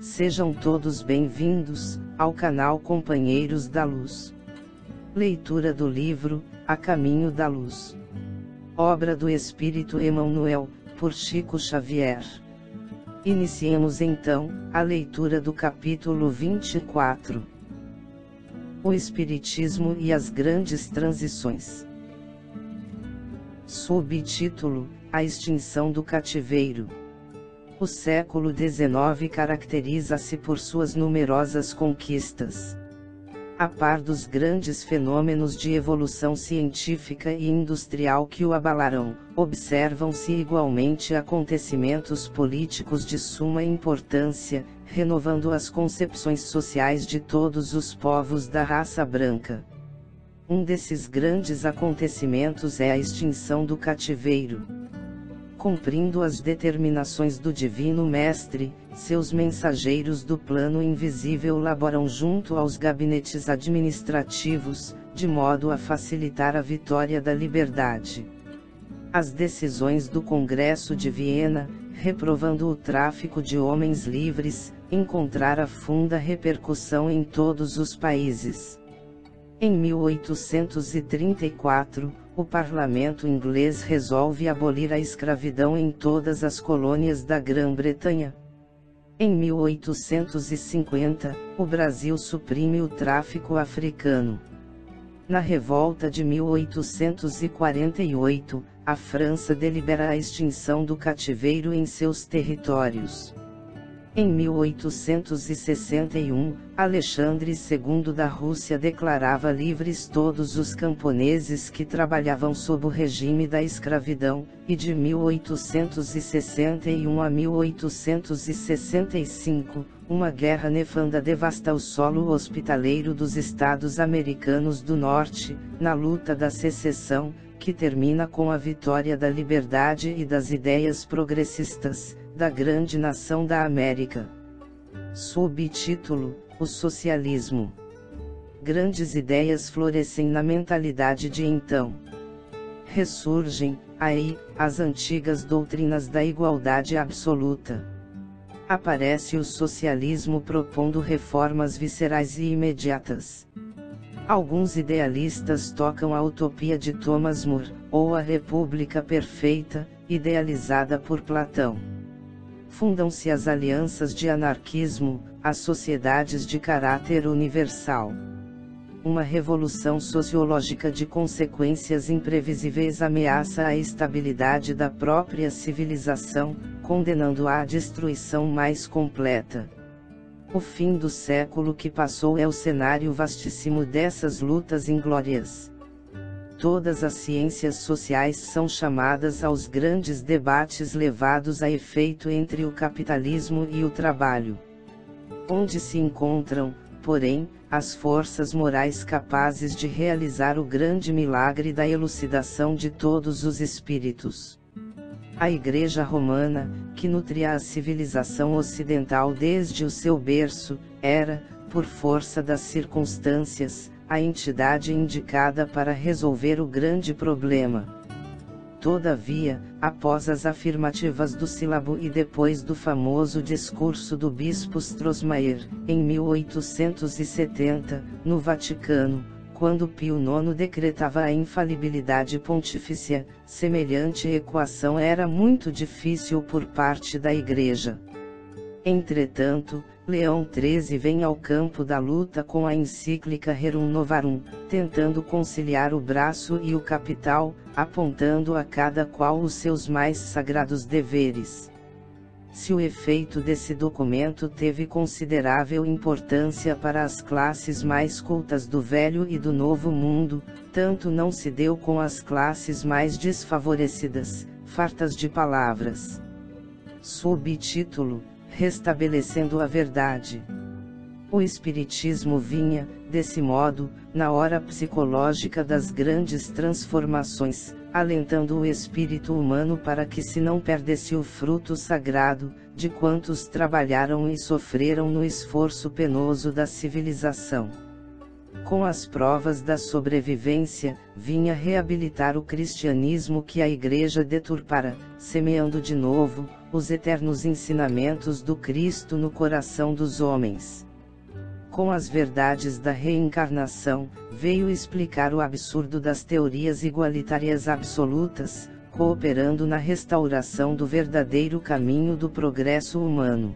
Sejam todos bem-vindos ao canal Companheiros da Luz. Leitura do livro A Caminho da Luz. Obra do Espírito Emmanuel, por Chico Xavier. Iniciemos então a leitura do capítulo 24. O Espiritismo e as Grandes Transições. Subtítulo: A extinção do cativeiro. O século XIX caracteriza-se por suas numerosas conquistas. A par dos grandes fenômenos de evolução científica e industrial que o abalarão, observam-se igualmente acontecimentos políticos de suma importância, renovando as concepções sociais de todos os povos da raça branca. Um desses grandes acontecimentos é a extinção do cativeiro. Cumprindo as determinações do Divino Mestre, seus mensageiros do plano invisível laboram junto aos gabinetes administrativos, de modo a facilitar a vitória da liberdade. As decisões do Congresso de Viena, reprovando o tráfico de homens livres, encontraram funda repercussão em todos os países. Em 1834, o parlamento inglês resolve abolir a escravidão em todas as colônias da Grã-Bretanha. Em 1850, o Brasil suprime o tráfico africano. Na revolta de 1848, a França delibera a extinção do cativeiro em seus territórios. Em 1861, Alexandre II da Rússia declarava livres todos os camponeses que trabalhavam sob o regime da escravidão, e de 1861 a 1865, uma guerra nefanda devasta o solo hospitaleiro dos Estados Americanos do Norte, na luta da secessão, que termina com a vitória da liberdade e das ideias progressistas, da grande nação da América. Subtítulo: O socialismo. Grandes ideias florescem na mentalidade de então. Ressurgem, aí, as antigas doutrinas da igualdade absoluta. Aparece o socialismo propondo reformas viscerais e imediatas. Alguns idealistas tocam a utopia de Thomas More, ou a República Perfeita, idealizada por Platão. Fundam-se as alianças de anarquismo, as sociedades de caráter universal. Uma revolução sociológica de consequências imprevisíveis ameaça a estabilidade da própria civilização, condenando-a à destruição mais completa. O fim do século que passou é o cenário vastíssimo dessas lutas inglórias. Todas as ciências sociais são chamadas aos grandes debates levados a efeito entre o capitalismo e o trabalho. Onde se encontram, porém, as forças morais capazes de realizar o grande milagre da elucidação de todos os espíritos. A Igreja Romana, que nutria a civilização ocidental desde o seu berço, era, por força das circunstâncias, a entidade indicada para resolver o grande problema. Todavia, após as afirmativas do sílabo e depois do famoso discurso do bispo Strossmayer, em 1870, no Vaticano, quando Pio IX decretava a infalibilidade pontifícia, semelhante equação era muito difícil por parte da Igreja. Entretanto, Leão XIII vem ao campo da luta com a encíclica Rerum Novarum, tentando conciliar o braço e o capital, apontando a cada qual os seus mais sagrados deveres. Se o efeito desse documento teve considerável importância para as classes mais cultas do Velho e do Novo Mundo, tanto não se deu com as classes mais desfavorecidas, fartas de palavras. Subtítulo: Restabelecendo a verdade. O Espiritismo vinha, desse modo, na hora psicológica das grandes transformações, alentando o espírito humano para que se não perdesse o fruto sagrado, de quantos trabalharam e sofreram no esforço penoso da civilização. Com as provas da sobrevivência, vinha reabilitar o cristianismo que a Igreja deturpara, semeando de novo os eternos ensinamentos do Cristo no coração dos homens. Com as verdades da reencarnação, veio explicar o absurdo das teorias igualitárias absolutas, cooperando na restauração do verdadeiro caminho do progresso humano.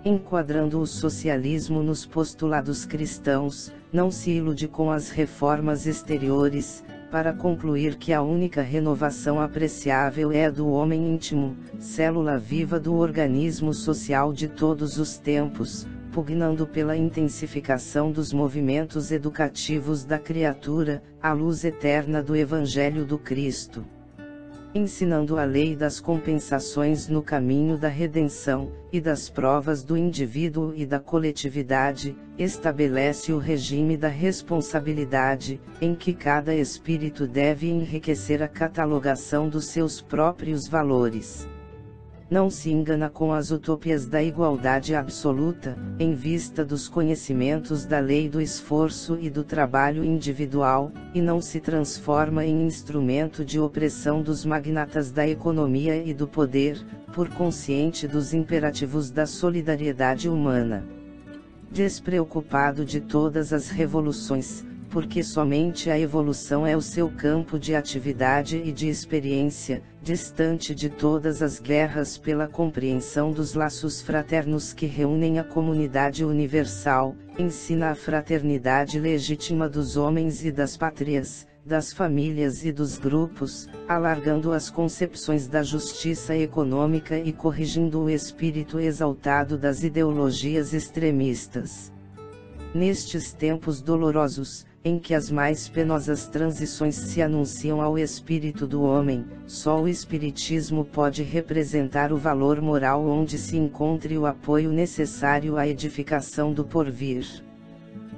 Enquadrando o socialismo nos postulados cristãos, não se ilude com as reformas exteriores, para concluir que a única renovação apreciável é a do homem íntimo, célula viva do organismo social de todos os tempos, pugnando pela intensificação dos movimentos educativos da criatura, à luz eterna do Evangelho do Cristo. Ensinando a lei das compensações no caminho da redenção, e das provas do indivíduo e da coletividade, estabelece o regime da responsabilidade, em que cada espírito deve enriquecer a catalogação dos seus próprios valores. Não se engana com as utópias da igualdade absoluta, em vista dos conhecimentos da lei do esforço e do trabalho individual, e não se transforma em instrumento de opressão dos magnatas da economia e do poder, por consciente dos imperativos da solidariedade humana. Despreocupado de todas as revoluções, porque somente a evolução é o seu campo de atividade e de experiência, distante de todas as guerras pela compreensão dos laços fraternos que reúnem a comunidade universal, ensina a fraternidade legítima dos homens e das pátrias, das famílias e dos grupos, alargando as concepções da justiça econômica e corrigindo o espírito exaltado das ideologias extremistas. Nestes tempos dolorosos, em que as mais penosas transições se anunciam ao espírito do homem, só o espiritismo pode representar o valor moral onde se encontre o apoio necessário à edificação do porvir.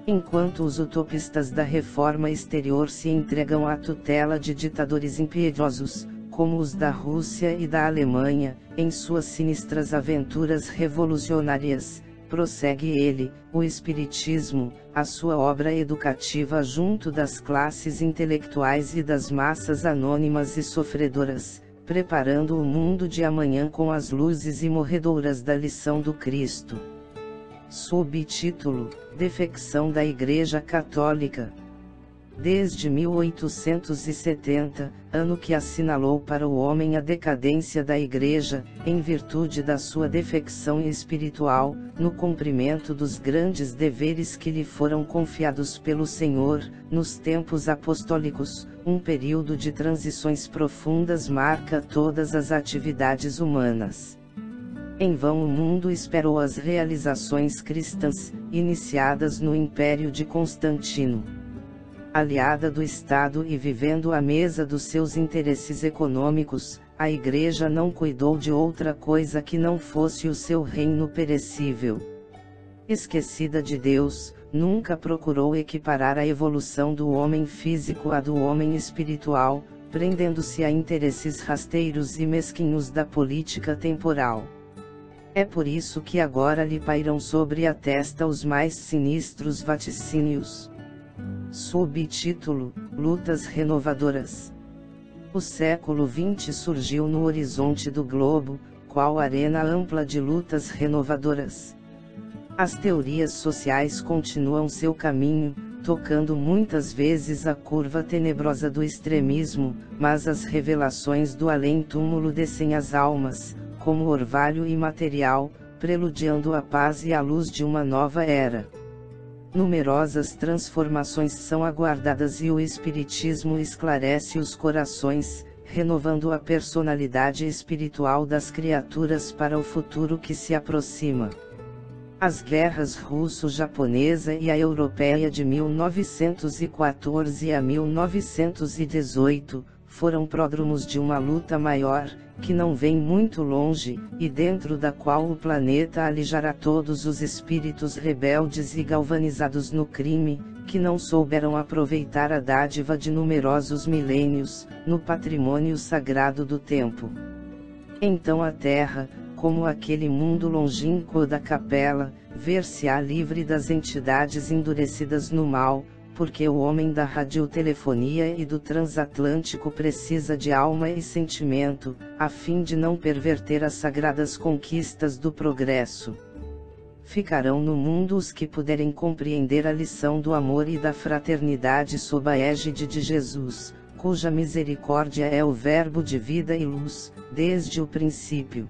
Enquanto os utopistas da reforma exterior se entregam à tutela de ditadores impiedosos, como os da Rússia e da Alemanha, em suas sinistras aventuras revolucionárias, prossegue ele, o Espiritismo, a sua obra educativa junto das classes intelectuais e das massas anônimas e sofredoras, preparando o mundo de amanhã com as luzes imorredoras da lição do Cristo. Subtítulo: Defecção da Igreja Católica. Desde 1870, ano que assinalou para o homem a decadência da Igreja, em virtude da sua defecção espiritual, no cumprimento dos grandes deveres que lhe foram confiados pelo Senhor, nos tempos apostólicos, um período de transições profundas marca todas as atividades humanas. Em vão o mundo esperou as realizações cristãs, iniciadas no Império de Constantino. Aliada do Estado e vivendo à mesa dos seus interesses econômicos, a Igreja não cuidou de outra coisa que não fosse o seu reino perecível. Esquecida de Deus, nunca procurou equiparar a evolução do homem físico à do homem espiritual, prendendo-se a interesses rasteiros e mesquinhos da política temporal. É por isso que agora lhe pairam sobre a testa os mais sinistros vaticínios. Subtítulo: Lutas renovadoras. O século XX surgiu no horizonte do globo, qual arena ampla de lutas renovadoras. As teorias sociais continuam seu caminho, tocando muitas vezes a curva tenebrosa do extremismo, mas as revelações do além-túmulo descem às almas, como orvalho imaterial, preludiando a paz e a luz de uma nova era. Numerosas transformações são aguardadas e o Espiritismo esclarece os corações, renovando a personalidade espiritual das criaturas para o futuro que se aproxima. As guerras russo-japonesa e a europeia de 1914 a 1918, foram pródromos de uma luta maior, que não vem muito longe, e dentro da qual o planeta alijará todos os espíritos rebeldes e galvanizados no crime, que não souberam aproveitar a dádiva de numerosos milênios, no patrimônio sagrado do tempo. Então a Terra, como aquele mundo longínquo da capela, ver-se-á livre das entidades endurecidas no mal, porque o homem da radiotelefonia e do transatlântico precisa de alma e sentimento, a fim de não perverter as sagradas conquistas do progresso. Ficarão no mundo os que puderem compreender a lição do amor e da fraternidade sob a égide de Jesus, cuja misericórdia é o verbo de vida e luz, desde o princípio.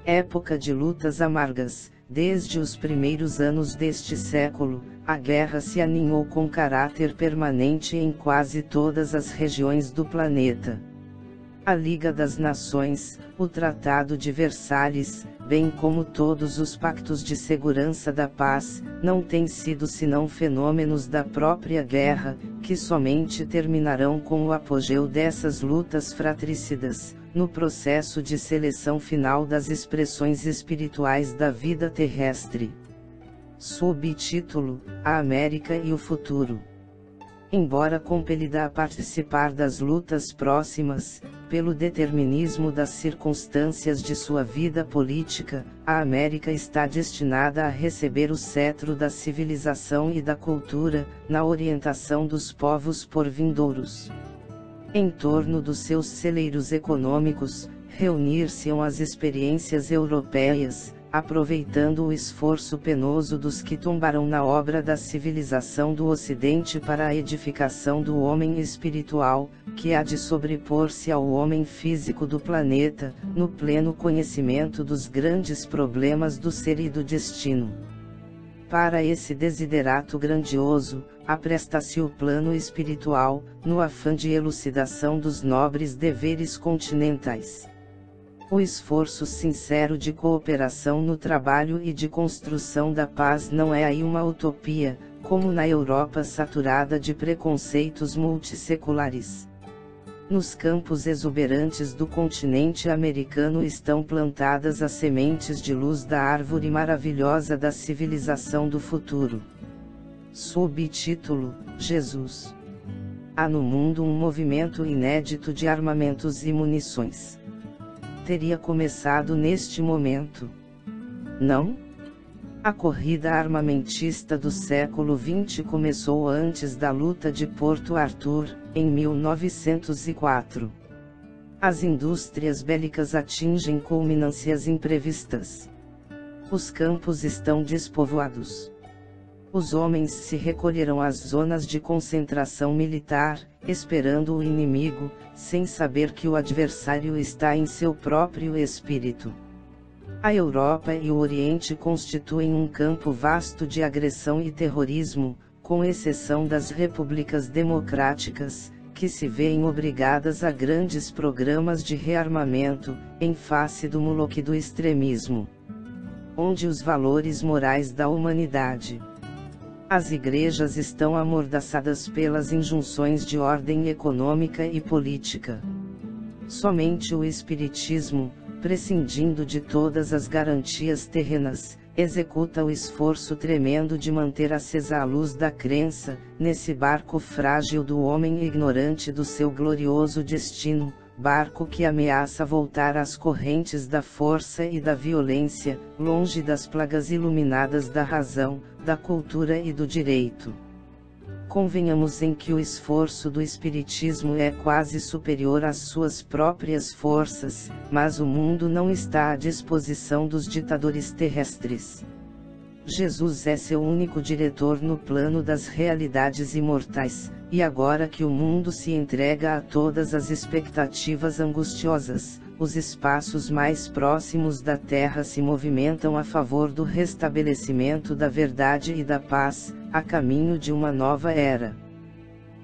Época de lutas amargas, desde os primeiros anos deste século, a guerra se aninhou com caráter permanente em quase todas as regiões do planeta. A Liga das Nações, o Tratado de Versalhes, bem como todos os pactos de segurança da paz, não têm sido senão fenômenos da própria guerra, que somente terminarão com o apogeu dessas lutas fratricidas, no processo de seleção final das expressões espirituais da vida terrestre. Subtítulo: A América e o Futuro. Embora compelida a participar das lutas próximas, pelo determinismo das circunstâncias de sua vida política, a América está destinada a receber o cetro da civilização e da cultura, na orientação dos povos por vindouros. Em torno dos seus celeiros econômicos, reunir-se-ão as experiências europeias, aproveitando o esforço penoso dos que tombaram na obra da civilização do Ocidente para a edificação do homem espiritual, que há de sobrepor-se ao homem físico do planeta, no pleno conhecimento dos grandes problemas do ser e do destino. Para esse desiderato grandioso, apresta-se o plano espiritual, no afã de elucidação dos nobres deveres continentais. O esforço sincero de cooperação no trabalho e de construção da paz não é aí uma utopia, como na Europa saturada de preconceitos multisseculares. Nos campos exuberantes do continente americano estão plantadas as sementes de luz da árvore maravilhosa da civilização do futuro. Subtítulo: Jesus. Há no mundo um movimento inédito de armamentos e munições. Teria começado neste momento. Não? A corrida armamentista do século XX começou antes da luta de Porto Arthur, em 1904. As indústrias bélicas atingem culminâncias imprevistas. Os campos estão despovoados. Os homens se recolheram às zonas de concentração militar, esperando o inimigo, sem saber que o adversário está em seu próprio espírito. A Europa e o Oriente constituem um campo vasto de agressão e terrorismo, com exceção das repúblicas democráticas, que se veem obrigadas a grandes programas de rearmamento, em face do Moloque do extremismo. Onde os valores morais da humanidade. As igrejas estão amordaçadas pelas injunções de ordem econômica e política. Somente o Espiritismo, prescindindo de todas as garantias terrenas, executa o esforço tremendo de manter acesa a luz da crença, nesse barco frágil do homem ignorante do seu glorioso destino, barco que ameaça voltar às correntes da força e da violência, longe das plagas iluminadas da razão, da cultura e do direito. Convenhamos em que o esforço do Espiritismo é quase superior às suas próprias forças, mas o mundo não está à disposição dos ditadores terrestres. Jesus é seu único diretor no plano das realidades imortais, e agora que o mundo se entrega a todas as expectativas angustiosas, os espaços mais próximos da Terra se movimentam a favor do restabelecimento da verdade e da paz, a caminho de uma nova era.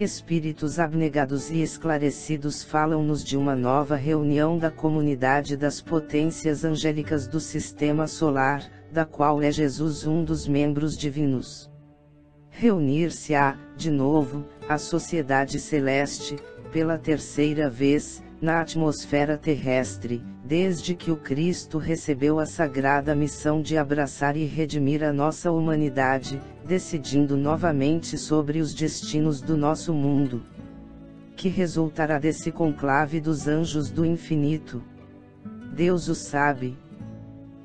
Espíritos abnegados e esclarecidos falam-nos de uma nova reunião da comunidade das potências angélicas do Sistema Solar, da qual é Jesus um dos membros divinos. Reunir-se-á, de novo, a sociedade celeste, pela terceira vez, na atmosfera terrestre, desde que o Cristo recebeu a sagrada missão de abraçar e redimir a nossa humanidade, decidindo novamente sobre os destinos do nosso mundo. Que resultará desse conclave dos anjos do infinito? Deus o sabe.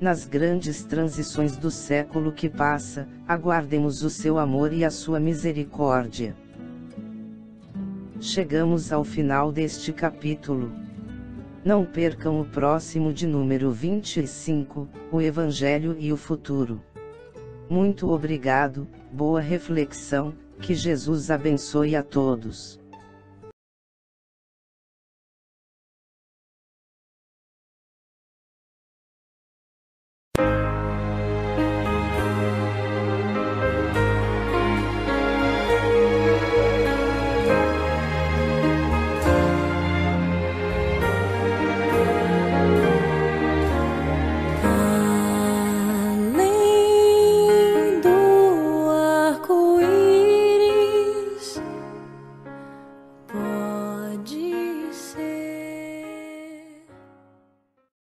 Nas grandes transições do século que passa, aguardemos o seu amor e a sua misericórdia. Chegamos ao final deste capítulo. Não percam o próximo de número 25, o Evangelho e o Futuro. Muito obrigado, boa reflexão, que Jesus abençoe a todos.